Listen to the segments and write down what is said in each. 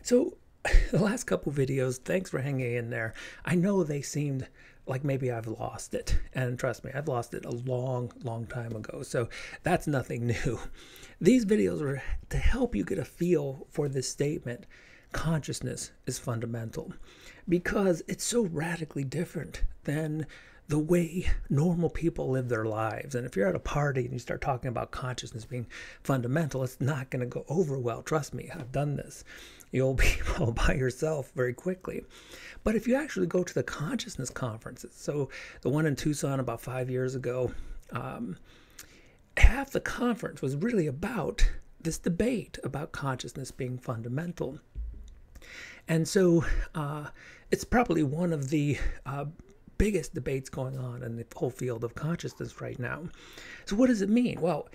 So, the last couple videos, thanks for hanging in there. I know they seemed like maybe I've lost it. And trust me, I've lost it a long, long time ago. So, that's nothing new. These videos are to help you get a feel for this statement: consciousness is fundamental, because it's so radically different than the way normal people live their lives. And if you're at a party and you start talking about consciousness being fundamental, it's not going to go over well. Trust me, I've done this. You'll be all by yourself very quickly. But if you actually go to the consciousness conferences, so the one in Tucson about 5 years ago, half the conference was really about this debate about consciousness being fundamental. And so it's probably one of the biggest debates going on in the whole field of consciousness right now. So what does it mean? Well,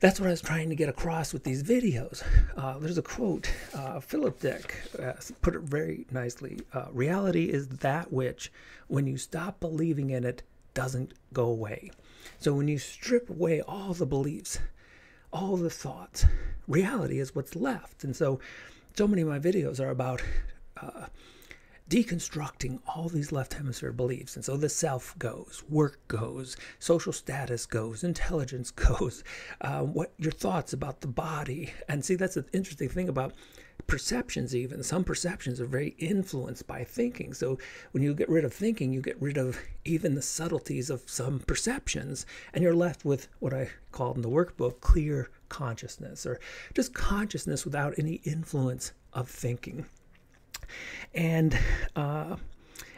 that's what I was trying to get across with these videos. There's a quote, Philip Dick put it very nicely. Reality is that which, when you stop believing in it, doesn't go away. So when you strip away all the beliefs, all the thoughts, reality is what's left. And so many of my videos are about deconstructing all these left hemisphere beliefs. And so the self goes, work goes, social status goes, intelligence goes, what your thoughts about the body. And see, that's an interesting thing about perceptions. Even some perceptions are very influenced by thinking. So when you get rid of thinking, you get rid of even the subtleties of some perceptions, and you're left with what I call in the workbook clear consciousness, or just consciousness without any influence of thinking. And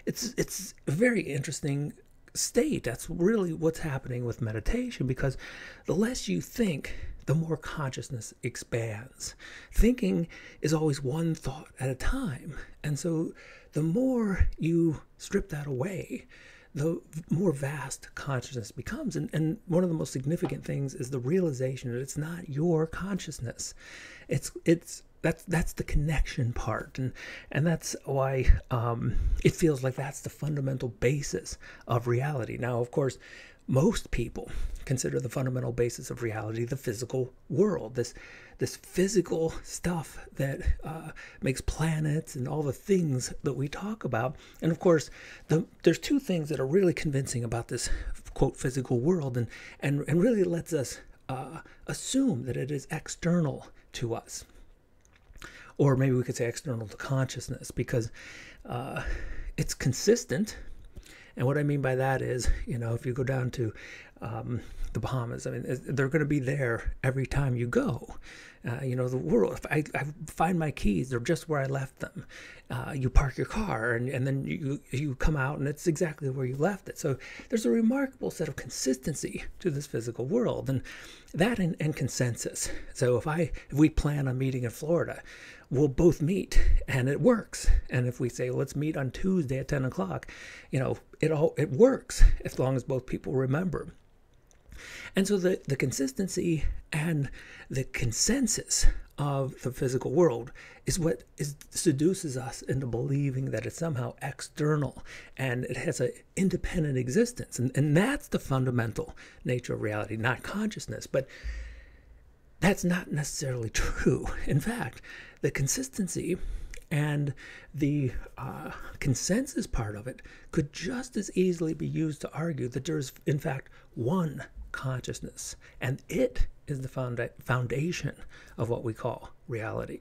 it's a very interesting state. That's really what's happening with meditation, because the less you think, the more consciousness expands. Thinking is always one thought at a time. And so the more you strip that away, the more vast consciousness becomes. And one of the most significant things is the realization that it's not your consciousness. That's the connection part, and that's why it feels like that's the fundamental basis of reality. Now, of course, most people consider the fundamental basis of reality the physical world, this physical stuff that makes planets and all the things that we talk about. And of course, there's two things that are really convincing about this quote physical world, and really lets us assume that it is external to us. Or maybe we could say external to consciousness, because it's consistent. And what I mean by that is, if you go down to the Bahamas, I mean, they're going to be there every time you go. The world, if I find my keys, they're just where I left them. You park your car, and then you come out, and it's exactly where you left it. So there's a remarkable set of consistency to this physical world, and that and consensus. So if we plan on meeting in Florida, we'll both meet, and it works. And if we say, let's meet on Tuesday at 10 o'clock, it works as long as both people remember. And so the consistency and the consensus of the physical world is what seduces us into believing that it's somehow external and it has an independent existence. And that's the fundamental nature of reality, not consciousness. But that's not necessarily true. In fact, the consistency and the consensus part of it could just as easily be used to argue that there is, in fact, one consciousness, and it is the foundation of what we call reality.